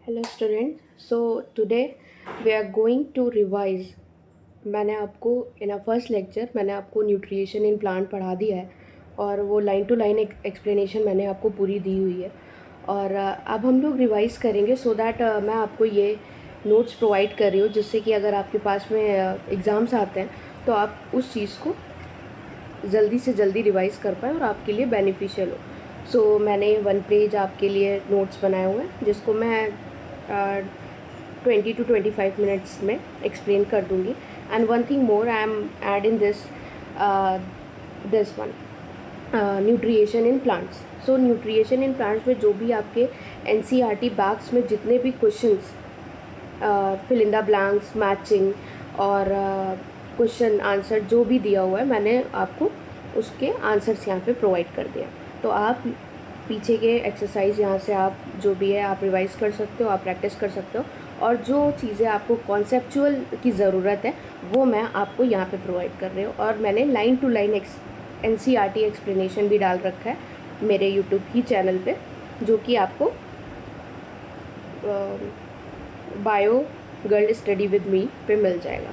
Hello student, so today we are going to revise. मैंने आपको इन a first lecture मैंने आपको न्यूट्रिशन इन प्लांट पढ़ा दिया है और वो लाइन टू लाइन एक्सप्लेनेशन मैंने आपको पूरी दी हुई है। और अब हम लोग रिवाइज करेंगे सो दैट मैं आपको ये नोट्स प्रोवाइड कर रही हूँ, जिससे कि अगर आपके पास में एग्ज़ाम्स आते हैं तो आप उस चीज़ को जल्दी से जल्दी रिवाइज कर पाएँ और आपके लिए बेनिफिशियल हो। सो मैंने 1 पेज आपके लिए नोट्स बनाए हुए हैं, जिसको मैं 20 to 25 मिनट्स में एक्सप्लेन कर दूँगी। And one thing more, I am add in this one nutrition in plants. So nutrition in plants में जो भी आपके NCERT बैग्स में जितने भी questions, fill in the blanks, matching और क्वेश्चन आंसर जो भी दिया हुआ है, मैंने आपको उसके आंसर्स यहाँ पे प्रोवाइड कर दिया। तो आप पीछे के एक्सरसाइज यहाँ से आप जो भी है आप रिवाइज कर सकते हो, आप प्रैक्टिस कर सकते हो, और जो चीज़ें आपको कॉन्सेप्चुअल की ज़रूरत है वो मैं आपको यहाँ पे प्रोवाइड कर रही हूँ। और मैंने line to line NCERT explanation भी डाल रखा है मेरे यूट्यूब ही चैनल पे, जो कि आपको bio girl study with me पे मिल जाएगा।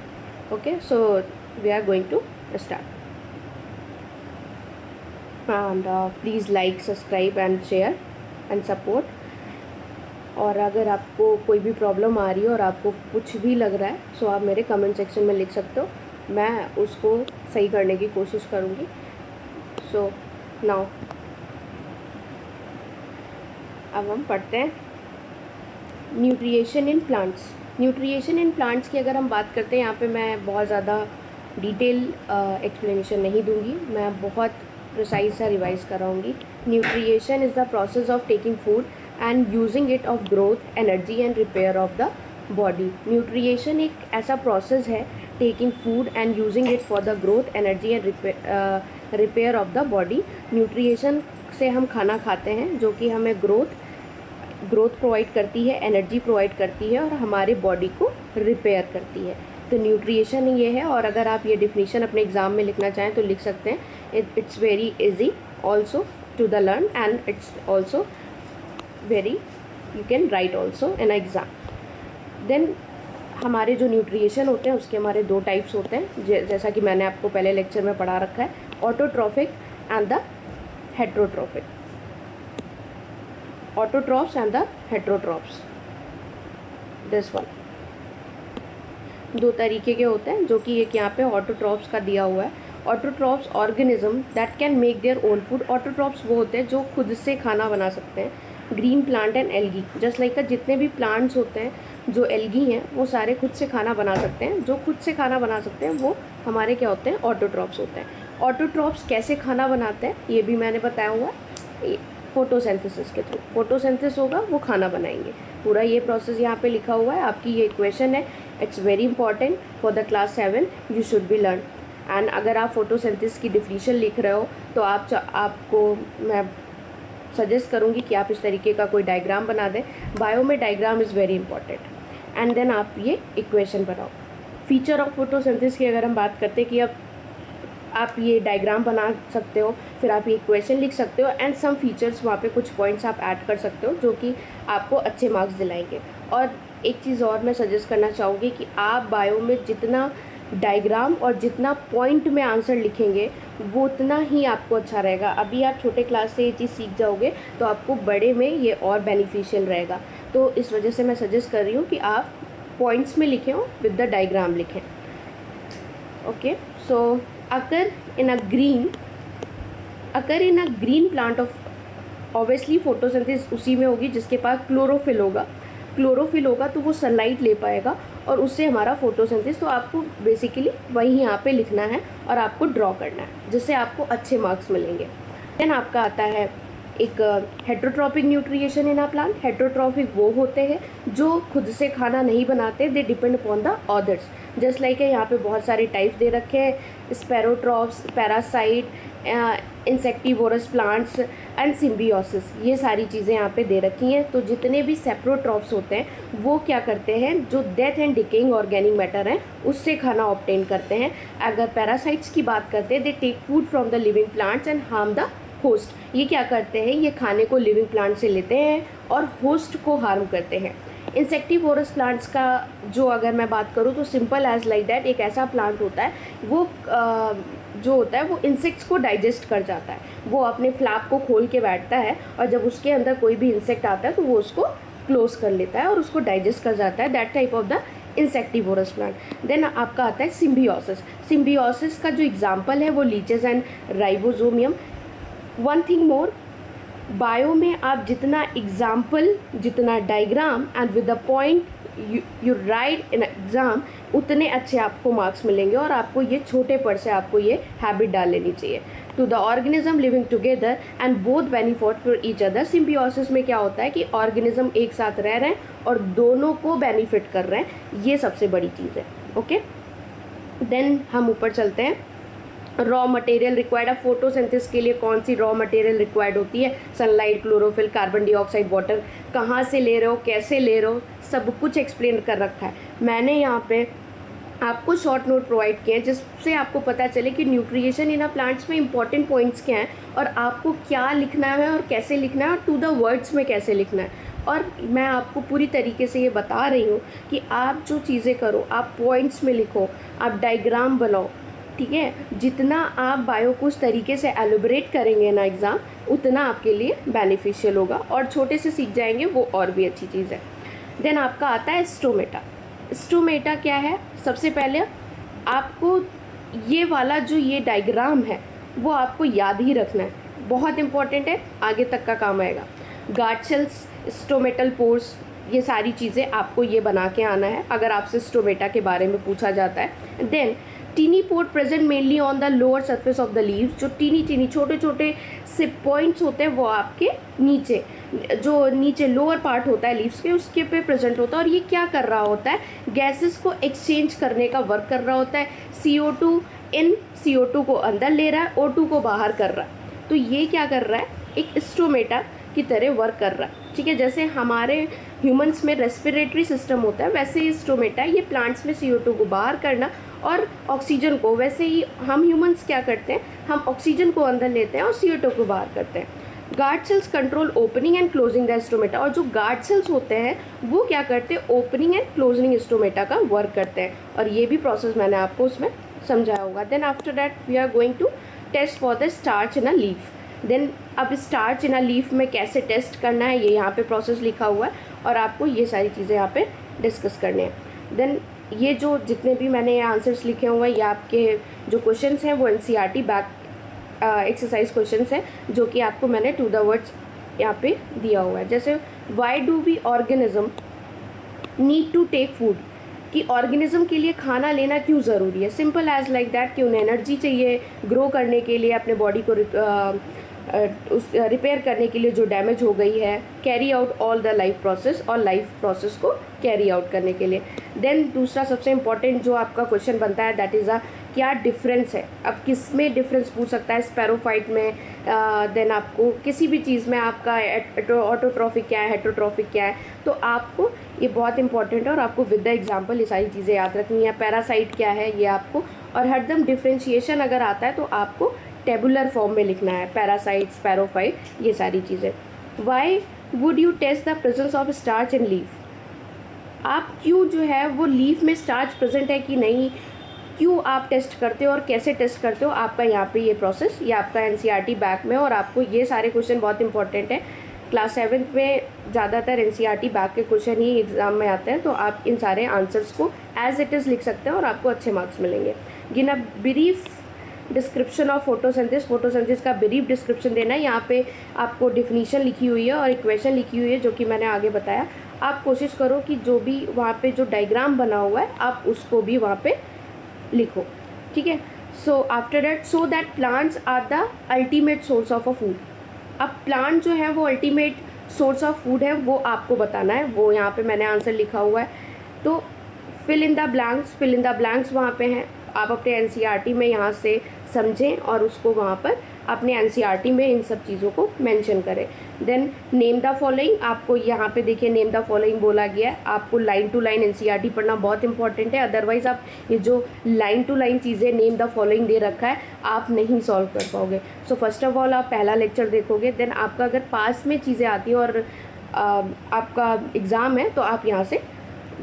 Okay, so we are going to start and please like, subscribe and share and support। और अगर आपको कोई भी प्रॉब्लम आ रही है और आपको कुछ भी लग रहा है, सो आप मेरे कमेंट सेक्शन में लिख सकते हो, मैं उसको सही करने की कोशिश करूँगी। सो नाउ अब हम पढ़ते हैं न्यूट्रिएशन इन प्लांट्स। न्यूट्रिएशन इन प्लांट्स की अगर हम बात करते हैं, यहाँ पे मैं बहुत ज़्यादा डिटेल एक्सप्लेनेशन नहीं दूँगी, मैं बहुत प्रिसाइज सा रिवाइज कराऊंगी। Nutrition is the process of taking food and using it of growth, energy and repair of the body. Nutrition एक ऐसा प्रोसेस है, taking food and using it for the growth, energy and repair of the body. Nutrition से हम खाना खाते हैं जो कि हमें ग्रोथ प्रोवाइड करती है, एनर्जी प्रोवाइड करती है और हमारे बॉडी को रिपेयर करती है। तो न्यूट्रिएशन ये है। और अगर आप ये डिफिनीशन अपने एग्ज़ाम में लिखना चाहें तो लिख सकते हैं। It's very easy also to the learn and it's also very you can write also in exam. Then हमारे जो न्यूट्रिएशन होते हैं उसके हमारे 2 टाइप्स होते हैं, जैसा कि मैंने आपको पहले लेक्चर में पढ़ा रखा है, autotrophic and the heterotrophic. Autotrophs and the heterotrophs, this one 2 तरीके के होते हैं, जो कि एक यहाँ पे ऑटोट्रॉफ्स का दिया हुआ है। Autotrophs organism that can make their own food. Autotrophs वो होते हैं जो खुद से खाना बना सकते हैं। Green plant and algae, just like जितने भी प्लांट्स होते हैं जो एल्गी हैं वो सारे खुद से खाना बना सकते हैं। जो खुद से खाना बना सकते हैं वो हमारे क्या होते हैं, ऑटोट्रॉफ्स होते हैं। ऑटोट्रॉफ्स कैसे खाना बनाते हैं ये भी मैंने बताया हुआ है, फोटोसिंथेसिस के थ्रू। फोटोसिंथेसिस होगा वो खाना बनाएंगे, पूरा ये प्रोसेस यहाँ पे लिखा हुआ है। आपकी ये इक्वेशन है, it's very important for the class 7, you should be learn. And अगर आप फोटोसिंथेसिस की डिफिनीशन लिख रहे हो तो आपको मैं सजेस्ट करूँगी कि आप इस तरीके का कोई डायग्राम बना दें। बायो में diagram is very important. And then आप ये इक्वेशन बनाओ। फीचर ऑफ फोटोसिंथेसिस की अगर हम बात करते हैं कि अब आप ये डायग्राम बना सकते हो, फिर आप ये इक्वेशन लिख सकते हो, एंड सम फीचर्स वहाँ पे कुछ पॉइंट्स आप ऐड कर सकते हो जो कि आपको अच्छे मार्क्स दिलाएंगे। और एक चीज़ और मैं सजेस्ट करना चाहूँगी कि आप बायो में जितना डायग्राम और जितना पॉइंट में आंसर लिखेंगे वो उतना ही आपको अच्छा रहेगा। अभी आप छोटे क्लास से ये चीज़ सीख जाओगे तो आपको बड़े में ये और बेनिफिशियल रहेगा। तो इस वजह से मैं सजेस्ट कर रही हूँ कि आप पॉइंट्स में लिखें और विद द डायग्राम लिखें। ओके, सो अगर in a green plant of, obviously photosynthesis उसी में होगी जिसके पास क्लोरोफिल होगा तो वो सनलाइट ले पाएगा और उससे हमारा फोटोसिंथेसिस। तो आपको बेसिकली वही यहाँ पे लिखना है और आपको ड्रॉ करना है, जिससे आपको अच्छे मार्क्स मिलेंगे। देन आपका आता है एक heterotrophic nutrition in a plant. Heterotrophic वो होते हैं जो खुद से खाना नहीं बनाते, they depend upon the others. Just like है, यहाँ पे बहुत सारे टाइप दे रखे हैं, saprotrophs, parasite, insectivorous plants and symbiosis, ये सारी चीज़ें यहाँ पे दे रखी हैं। तो जितने भी सेप्रोट्रॉप्स होते हैं वो क्या करते हैं, जो death and decaying organic matter हैं उससे खाना ऑब्टेन करते हैं। अगर पैरासाइट्स की बात करते हैं, they take food from the living plants and harm the host. ये क्या करते हैं, ये खाने को लिविंग प्लांट से लेते हैं और होस्ट को हार्म करते हैं। इंसेक्टिवोरस प्लांट्स का जो अगर मैं बात करूँ तो सिंपल एज लाइक दैट, एक ऐसा प्लांट होता है वो जो होता है वो इंसेक्ट्स को डाइजेस्ट कर जाता है। वो अपने फ्लैप को खोल के बैठता है और जब उसके अंदर कोई भी इंसेक्ट आता है तो वो उसको क्लोज कर लेता है और उसको डाइजेस्ट कर जाता है। That type of the insectivorous plant. Then आपका आता है सिम्बियोसिस। सिम्बियोसिस का जो एग्जाम्पल है वो leeches and rhizobium. One thing more, bio में आप जितना एग्जाम्पल, जितना diagram and with the point you write in exam, उतने अच्छे आपको मार्क्स मिलेंगे। और आपको ये छोटे पड़ से आपको ये हैबिट डाल लेनी चाहिए। Two the organism living together and both benefit for each other. Symbiosis में क्या होता है कि ऑर्गेनिज्म एक साथ रह रहे हैं और दोनों को बेनिफिट कर रहे हैं, ये सबसे बड़ी चीज़ है। ओके, देन हम ऊपर चलते हैं। Raw material required. अब फोटोसिंथेसिस के लिए कौन सी रॉ मटेरियल रिक्वायर्ड होती है? Sunlight, chlorophyll, carbon dioxide, water. कहाँ से ले रहे हो, कैसे ले रहे हो, सब कुछ एक्सप्लेन कर रखा है। मैंने यहाँ पे आपको शॉर्ट नोट प्रोवाइड किए हैं जिससे आपको पता चले कि न्यूट्रिएशन इन अ प्लांट्स में इंपॉर्टेंट पॉइंट्स क्या हैं और आपको क्या लिखना है और कैसे लिखना है और टू द वर्ड्स में कैसे लिखना है। और मैं आपको पूरी तरीके से ये बता रही हूँ कि आप जो चीज़ें करो, आप पॉइंट्स में लिखो, आप डायग्राम बनाओ, ठीक है। जितना आप बायो को उस तरीके से एलोबरेट करेंगे ना एग्ज़ाम, उतना आपके लिए बेनिफिशियल होगा और छोटे से सीख जाएंगे वो और भी अच्छी चीज़ है। देन आपका आता है स्टोमेटा। स्टोमेटा क्या है? सबसे पहले आपको ये वाला जो ये डायग्राम है वो आपको याद ही रखना है, बहुत इंपॉर्टेंट है, आगे तक का काम आएगा। गार्ड सेल्स, स्टोमेटल पोर्स, ये सारी चीज़ें आपको ये बना के आना है अगर आपसे स्टोमेटा के बारे में पूछा जाता है। Then tiny pores present mainly on the lower surface of the leaves. जो टीनी छोटे छोटे से पॉइंट्स होते हैं वो आपके नीचे, जो नीचे लोअर पार्ट होता है लीव्स के, उसके पे प्रेजेंट होता है। और ये क्या कर रहा होता है? गैसेस को एक्सचेंज करने का वर्क कर रहा होता है। CO2 इन, CO2 को अंदर ले रहा है, O2 को बाहर कर रहा है। तो ये क्या कर रहा है? एक स्टोमेटा की तरह वर्क कर रहा है, ठीक है। जैसे हमारे ह्यूमंस में रेस्पिरेटरी सिस्टम होता है, वैसे ही स्टोमेटा ये प्लांट्स में CO2 को बाहर करना और ऑक्सीजन को, वैसे ही हम ह्यूमंस क्या करते हैं? हम ऑक्सीजन को अंदर लेते हैं और CO2 को बाहर करते हैं। Guard cells control opening and closing the stomata. और जो गार्ड सेल्स होते हैं वो क्या करते हैं? ओपनिंग एंड क्लोजिंग स्टोमेटा का वर्क करते हैं। और ये भी प्रोसेस मैंने आपको उसमें समझाया होगा। Then after that we are going to test for the starch in a leaf. Then अब स्टार्च इन अ लीफ में कैसे टेस्ट करना है ये यहाँ पे प्रोसेस लिखा हुआ है और आपको ये सारी चीज़ें यहाँ पे डिस्कस करने हैं। देन ये जो जितने भी मैंने आंसर्स लिखे हुए हैं ये आपके जो क्वेश्चंस हैं वो NCERT बैक एक्सरसाइज क्वेश्चंस हैं जो कि आपको मैंने टू द वर्ड्स यहाँ पे दिया हुआ है। जैसे why do we organism need to take food, कि ऑर्गेनिज्म के लिए खाना लेना क्यों ज़रूरी है? सिंपल एज लाइक दैट कि उन्हें एनर्जी चाहिए ग्रो करने के लिए, अपने बॉडी को उस रिपेयर करने के लिए जो डैमेज हो गई है, carry out all the life process, और लाइफ प्रोसेस को कैरी आउट करने के लिए। देन दूसरा सबसे इम्पॉर्टेंट जो आपका क्वेश्चन बनता है दैट इज़ क्या डिफरेंस है? अब किस में डिफरेंस पूछ सकता है? स्पैरोफाइट में, देन आपको किसी भी चीज़ में आपका ऑटोट्रॉफिक क्या है, हेटरोट्रॉफिक क्या है, तो आपको ये बहुत इंपॉर्टेंट है और आपको विद द एग्जाम्पल ये सारी चीज़ें याद रखनी है। पैरासाइट क्या है ये आपको, और हरदम डिफ्रेंशिएशन अगर आता है तो आपको टेबुलर फॉर्म में लिखना है, पैरासाइट, स्पैरोफाइट, ये सारी चीज़ें। Why would you test the presence of starch in leaf? आप क्यों जो है वो लीफ में स्टार्च प्रेजेंट है कि नहीं, क्यों आप टेस्ट करते हो और कैसे टेस्ट करते हो? आपका यहाँ पे ये प्रोसेस, ये आपका NCERT बैक में, और आपको ये सारे क्वेश्चन बहुत इंपॉर्टेंट है। क्लास 7 में ज़्यादातर NCERT बैक के क्वेश्चन ही एग्ज़ाम में आते हैं, तो आप इन सारे आंसर्स को एज इट इज़ लिख सकते हैं और आपको अच्छे मार्क्स मिलेंगे। गिन a brief description of photosynthesis. Photosynthesis का ब्रीफ डिस्क्रिप्शन देना है। यहाँ पे आपको डिफिनीशन लिखी हुई है और इक्वेशन लिखी हुई है जो कि मैंने आगे बताया। आप कोशिश करो कि जो भी वहाँ पे जो डायग्राम बना हुआ है आप उसको भी वहाँ पे लिखो, ठीक है। So after that, so that plants are the ultimate source of a food. अब प्लांट जो है वो अल्टीमेट सोर्स ऑफ फूड है, वो आपको बताना है, वो यहाँ पे मैंने आंसर लिखा हुआ है। तो fill in the blanks, fill in the blanks वहाँ पे हैं, आप अपने NCERT में यहाँ से समझें और उसको वहाँ पर अपने NCERT में इन सब चीज़ों को मेंशन करें। देन नेम द फॉलोइंग, आपको यहाँ पे देखिए नेम द फॉलोइंग बोला गया है। आपको लाइन टू लाइन NCERT पढ़ना बहुत इंपॉर्टेंट है, अदरवाइज़ आप ये जो लाइन टू लाइन चीज़ें नेम द फॉलोइंग दे रखा है आप नहीं सॉल्व कर पाओगे। सो फर्स्ट ऑफ ऑल आप पहला लेक्चर देखोगे, देन आपका अगर पास में चीज़ें आती हैं और आपका एग्ज़ाम है तो आप यहाँ से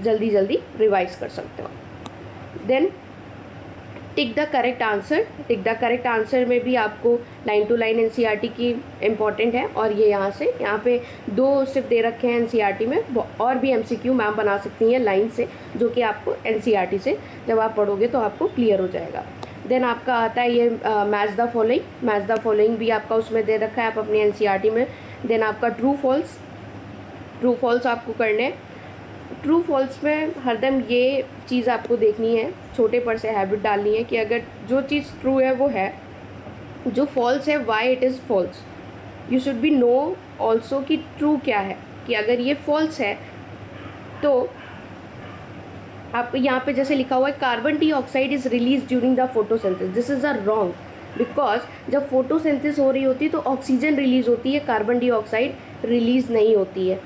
जल्दी जल्दी रिवाइज कर सकते हो। Then tick the correct answer. Tick the correct answer में भी आपको लाइन टू लाइन एनसीईआरटी की इम्पॉर्टेंट है, और ये यहाँ पे 2 सिर्फ दे रखे हैं एनसीईआरटी में, और भी एमसीक्यू मैम बना सकती हैं लाइन से, जो कि आपको एनसीईआरटी से जब आप पढ़ोगे तो आपको क्लियर हो जाएगा। देन आपका आता है ये match the following. Match the following भी आपका उसमें दे रखा है आप अपनी एनसीईआरटी में। देन आपका ट्रू फॉल्स आपको करने हैं। ट्रू फॉल्स में हरदम ये चीज़ आपको देखनी है, छोटे पर से हैबिट डालनी है कि अगर जो चीज़ ट्रू है वो है, जो फॉल्स है why it is false. You should be know also कि ट्रू क्या है, कि अगर ये फॉल्स है तो आप यहाँ पे जैसे लिखा हुआ है carbon dioxide is release during the photosynthesis, this is a wrong, because जब फोटोसिंथेसिस हो रही होती है तो ऑक्सीजन रिलीज होती है, कार्बन डाइऑक्साइड रिलीज नहीं होती है।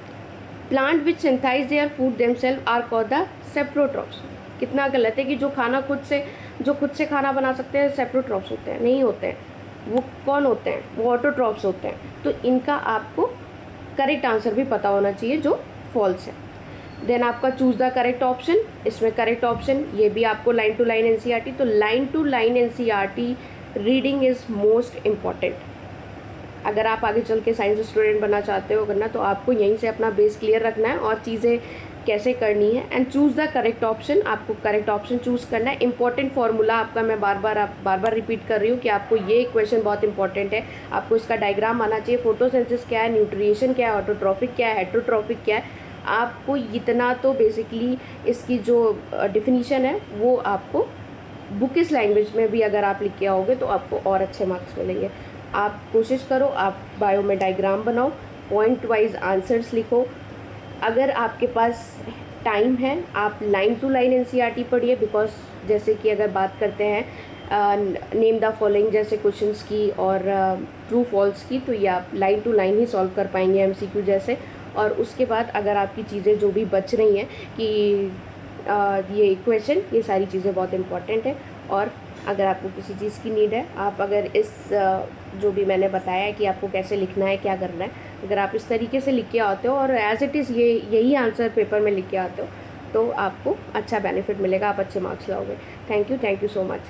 Plant which synthesize their food themselves are called the saprotrophs. कितना गलत है कि जो खुद से खाना बना सकते हैं सेप्रोट्रॉप्स होते हैं, नहीं होते हैं। वो कौन होते हैं? वो ऑटोट्रॉप्स होते हैं। तो इनका आपको करेक्ट आंसर भी पता होना चाहिए जो फॉल्स है। देन आपका चूज़ द करेक्ट ऑप्शन। इसमें करेक्ट ऑप्शन ये भी आपको लाइन टू लाइन एनसीईआरटी, तो line to line NCERT reading is most important. अगर आप आगे चल के साइंस स्टूडेंट बनना चाहते हो करना, तो आपको यहीं से अपना बेस क्लियर रखना है और चीज़ें कैसे करनी है। And choose the correct option, आपको करेक्ट ऑप्शन चूज़ करना है। इंपॉर्टेंट फार्मूला आपका मैं बार बार रिपीट कर रही हूँ कि आपको ये क्वेश्चन बहुत इंपॉर्टेंट है। आपको इसका डायग्राम आना चाहिए। फोटोसिंथेसिस क्या है, न्यूट्रिएशन क्या है, ऑटोट्रॉपिक क्या है, हेटरोट्रॉपिक क्या है, आपको इतना तो बेसिकली इसकी जो डिफिनीशन है वो आपको बुकिश लैंग्वेज में भी अगर आप लिख के आओगे तो आपको और अच्छे मार्क्स मिलेंगे। आप कोशिश करो, आप बायो में डायग्राम बनाओ, पॉइंट वाइज आंसर्स लिखो। अगर आपके पास टाइम है आप लाइन टू लाइन एनसीईआरटी पढ़िए, बिकॉज जैसे कि अगर बात करते हैं नेम द फॉलोइंग जैसे क्वेश्चंस की और ट्रू फॉल्स की, तो ये आप लाइन टू लाइन ही सॉल्व कर पाएंगे एमसीक्यू जैसे। और उसके बाद अगर आपकी चीज़ें जो भी बच रही हैं कि ये इक्वेशन, ये सारी चीज़ें बहुत इंपॉर्टेंट है। और अगर आपको किसी चीज़ की नीड है, आप अगर इस जो भी मैंने बताया है कि आपको कैसे लिखना है, क्या करना है, अगर आप इस तरीके से लिख के आते हो और एज इट इज़ यही आंसर पेपर में लिख के आते हो, तो आपको अच्छा बेनिफिट मिलेगा, आप अच्छे मार्क्स लाओगे। Thank you so much.